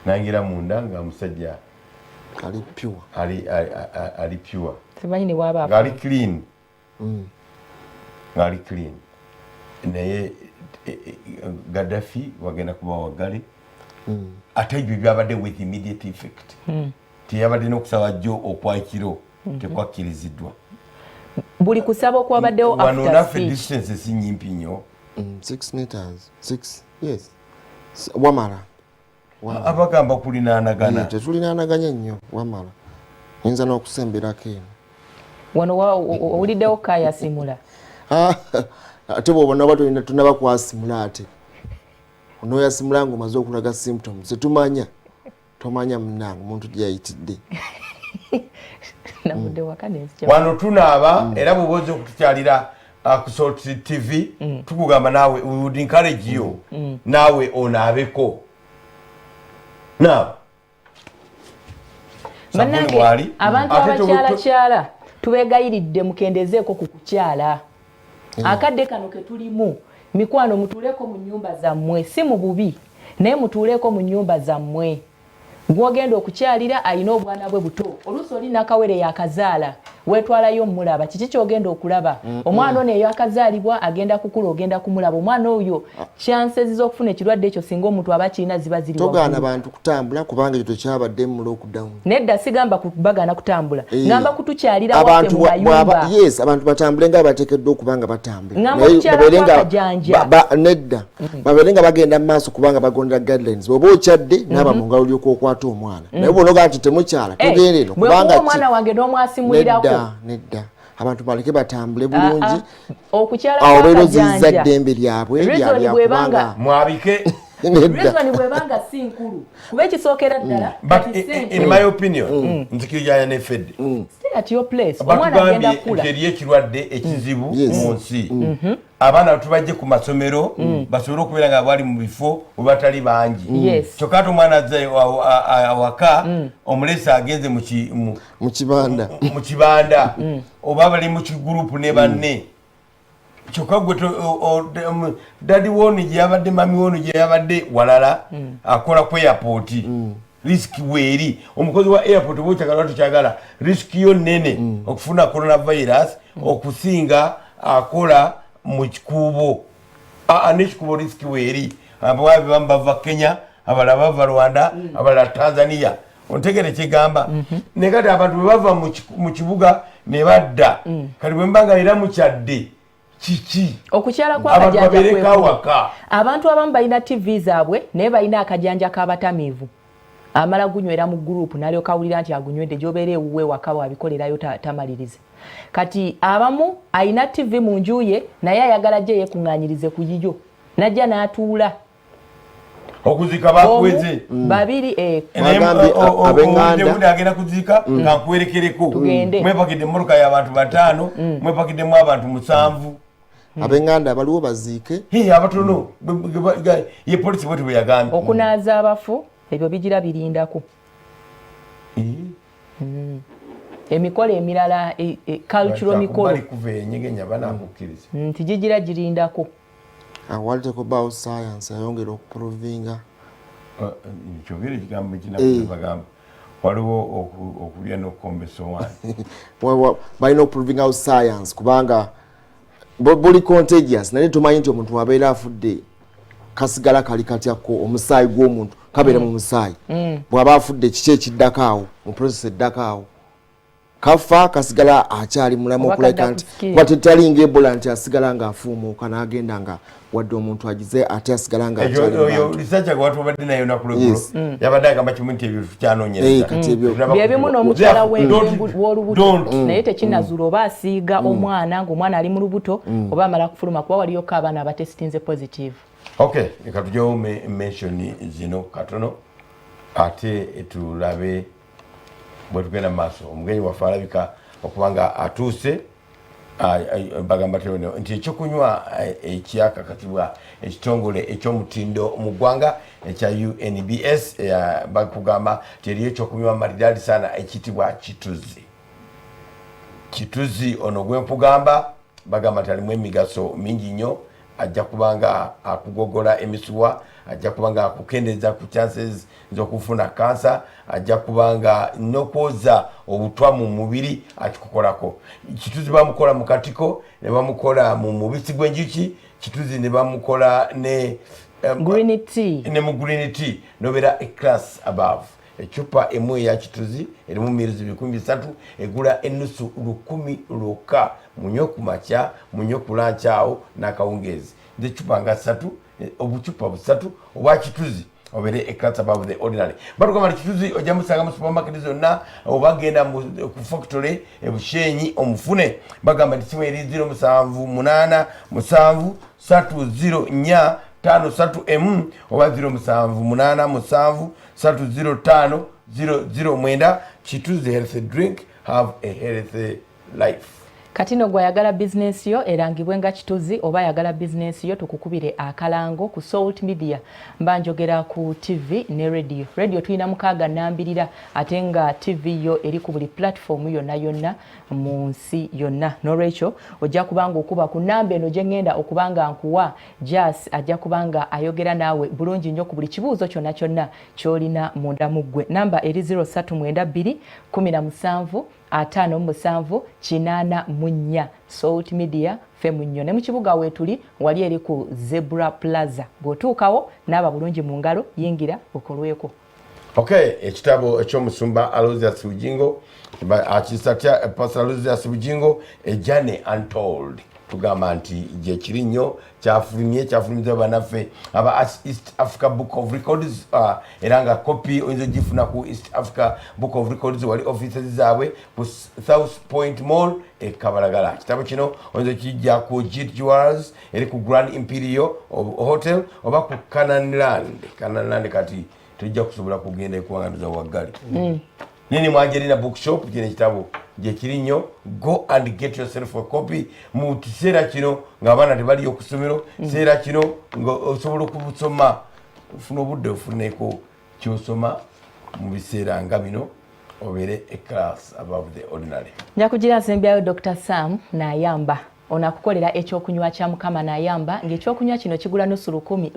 nangira munda nga musajja ali pure simanyi ne waba ngaali clean ngaali clean naye Gaddafi wagenda kuba wagali ate ebyo byabadde with immediate effect teyabadde n'okusaba jjo okwakiro tekwakkiriziddwa buli kusaba okwabaddewo wano naffe distance si nyimpi nnyo 6 meters 6 yes wamala abagamba kulinaanagana tetulinaanaganya nnyo wamala yinza n'okusemberako eno wano owuliddewo kayasimula ate bw'obona oba tunaba kwasimula ate onooyasimula ng'omaze okulaga symptoms tetumanya tomanya munnange omuntu gye yayitidde wano tunaaba era bw'oba okutukyalira ku Salt TV tukugamba naawe we would encourage you naawe onaabeko naaba bannange abantu abakyalakyala tubeegayiridde mukendezeeko ku kukyala akadde kano ke tulimu mikwano mutuuleko mu nnyumba zammwe si mu bubi naye mutuuleko mu nnyumba zammwe gw'ogenda okukyalira alina obwana bwe buto oluusi oli nakawere yakazaala weetwalayo mulaba kiki kyogenda okulaba omwana ono eyo akazaalibwa agenda kukula ogenda kumulaba omwana oyo chances z'okufuna ekirwadde ekyo singa omuntu aba kirina ziba ziri togaana bantu kutambula kubanga ekyo tekyabadde mu lockdown nedda sigamba kubagaana kutambula ngamba kutukyalira waffe mu mayumba yes abantu batambule nga bateekeddwa okubanga batambula ngamba kukyala kwakajanja nedda babeere nga bagenda mu maaso kubanga bagondera guidelines oba okyadde n'aba mu ngalo ly'okwokwata omwana naye bonoga nti temukyala tugende eno kubanga omwana wange n'omwasimulirako nedda abantu baleke batambule bulungi okukyala awo beerozizza ddembe lyabwe lyakubanga mwabike reason bwebanga si nkulu kuba ekisookera ddala but in my opinion nzikirijanya nefedde stay at your place omwana agenda kula eri ekirwadde ekizibu mu nsi abaana tubajje ku masomero basobole okubeera nga bali mu bifo we batali bangi kyokka ate omwana azze awaka omulesi agenze mu kibanda oba bali mu kigurupu ne banne kyokka gwe dadi wooni gye yabadde mami wooni gye yabadde walala akola ku airport risiki weeri omukozi wa airport oba okyagala tokyagala risiki yo nnene okufuna coronavirus okusinga akola mu kikuubo n'ekikuubo risiki weeri abawabi bamu bava Kenya abalala bava Rwanda abalala Tanzania ontegere kigamba ne kati abantu bwe bava mu kibuga ne badda kati bwe mbanga era mukyadde kiki okukyala abantu abamu balina TV zaabwe naye balina akajanja k'abatamiivu amala gunywera mu gurupu n'alyoka awulira nti agunywedde gy'obeera ewuwe waka wabikolerayo tamalirize kati abamu alina TV mu nju ye naye ayagala gye yeekuŋŋaanyirize ku yiyo najja n'atuula okuzika bakweze babiri abenganda agenda kuzika kankwerekereko mwepakidde emmotoka y'abantu 5 mwepakiddemu abantu 7 abenganda baliwo baziike abatono ye polisi bwete bwe yagambye okunaaza abafu ebyo bigira birindako emikolo emirala cultural mikolo kuva enyegenya banakukkiriza nti gigira girindako awaliteko bawo science ayongera okuprovinga kyogere ekigambo kinabagamba waliwo okulya n'okukombesa owani balina okuprovinga wo science kubanga buli contagious naye tumanyi nti omuntu wabeera afudde kasigala kali katyako omusaayi gw'omuntu kabeera mu musaayi bw'aba afudde kiki ekiddako awo mu process eddako awo kafa kasigala akyali mulamu okulabika nti kuba tetalinga ebola nti asigala ng'afuumuuka n'agenda nga wadde omuntu agize ate asigala nga oyo risacha gwe watubadde nayo nakuleggulo yabadde agamba kimu nti ebyo tukyanoonyereza byebimu n'omukyala w'olubuto naye tekinazuula oba asiiga omwana ng'omwana ali mu lubuto oba amala kufuluma kuba waliyoko abaana abatesitinze positive. Okay, reka tujyeho mention zino katono ate tulabe bwe tugenda maaso omugenyi waffe alabika okubanga atuuse bagamba teno nti ekyokunywa ekyakakatibwa ekitongole ekyomutindo mu ggwanga ekya UNBS bakugamba teriyo ekyokunywa maridadi sana ekitibwa kituzi ono gwempugamba bagamba talimu emigaso mingi nnyo ajja kubanga akugogola emisuwa ajja kubanga akukendeza ku chances z'okufuna kansa ajja kubanga n'okwoza obutwa mu mubiri akikukolako kituzi bamukola mu katiko ne bamukola mu mubisi gw'enjuki kituzi ne bamukola ne green tea ne mu green tea nobera a class above echupa emu ya kituzi erimu milizi 300 egula enusu 10 loka munyo kumacha munyo kulanchao na kaungezi nze chupa nga 3 obuchupa 3 obwa kituzi obere a class above the ordinary bado kama kituzi ojamusanga mu supermarket zonna obagenda ku factory ebushenyi omufune bagamba ndisimu eri 07 8 7 nya 53M oba 07 8 7 mwenda kituzi healthy drink have a healthy life. Katino gwayagala business yo erangibwe nga kituzi oba yagala business yo tukukubire akalango ku Salt Media mbanjogera ku TV ne radio tuyina mukaga nambirira atenga TV yo eri ku buli platform yonna mu nsi yonna Norwecho ojja kubanga okuba ku namba eno gye ngenda okubanga nkuwa Jas ajja kubanga ayogera nawe bulungi nnyo ku buli kibuuzo kyonna kyolina munda muggwe namba eri 0392 17 57 8 Salt Media femunyo ne mu kibuga wetuli wali eri ku Zebra Plaza bwotuukawo n'aba bulungi mu ngalo yingira okolweko. Okay, ekitabo ekyomusumba Aloysius Bugingo akisatya Pastor Aloysius Bugingo A Journey Untold tugamba nti gye kiri nnyo kyafulumye banaffe aba East Africa Book of Records era nga copy oyinza gifuna ku East Africa Book of Records wali offices zaabwe ku South Point Mall e Kabalagala. Kitabo kino oyinza kijja ku Jit Jewels eri ku Grand Imperial Hotel oba ku Canaan kati tujja kusobola kugenda ekuwangaduza waggali. Nini Mwanjerina bookshop kino kitabo gye kiri nnyo go and get yourself a copy mu kiseera kino ng'abaana tebali okusomero kiseera kino osobola okubusoma ofuna obudde ofuneko kyosoma mu biseera nga bino obere a class above the ordinary. Njakugira nsembyayo Dr. Sam Nayamba onakukolera ekyokunywa kya Mukama Nayamba ng'ekyokunywa kino kigula nusu 10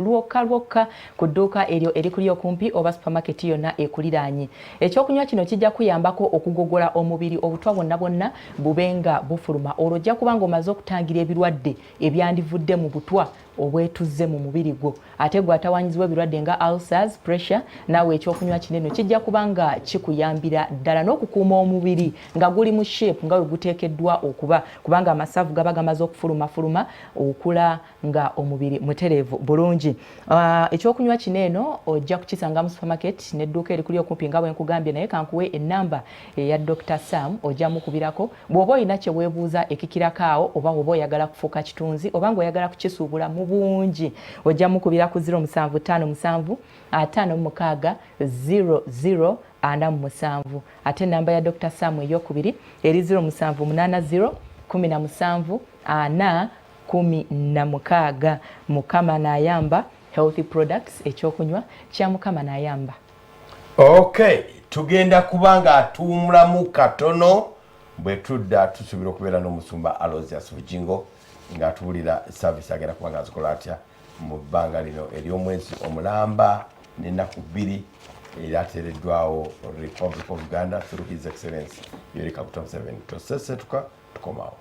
lwokka ku dduuka eryo erikuli okumpi oba supermarket yonna ekuliraanye. Ekyokunywa kino kijja kuyambako okugogola omubiri obutwa bwonna bubenga bufuluma olwo ojja kubanga omaze okutangira ebirwadde ebyandivudde mu butwa obwetuze mu mubiri gwo ate gwatawanyizibwa ebirwadde nga ulcers, pressure naawe ekyokunywa kinene kijja kubanga kikuyambira ddala n'okukuuma omubiri nga guli mu shape nga we guteekeddwa okuba kubanga amasavu gaba gamaze okufuluma okula nga omubiri mutereevu bulungi. Ekyokunywa kineno ojja kukisanga mu supermarket n'edduuka erikuli okumpi nga bwe nkugambye naye kankuwe ennamba eya Dr. Sam ojja mukubirako bw'oba olina kye weebuuza ekikirako oba bw'oba oyagala kufuuka kitunzi oba ng'oyagala kukisuubula mu bungi ojja mukubira ku 0757 56 00 ate namba ya Dr. Sam eyokubiri eri 0780 17 4 Mukama Nayamba healthy products ekyokunywa kya Mukama Nayamba. Okay, tugenda kubanga atumulamu katono bwe tudda tusubira okubeera n'omusumba Aloysius Bugingo nga atubulira service agenda kubanga azikola atya mu bbanga lino ery'omwezi omulamba n'ennaku 2 erateereddwawo Republic of Uganda through His Excellency Yoweri Kaguta Museveni. Tosesetuka tukomawo.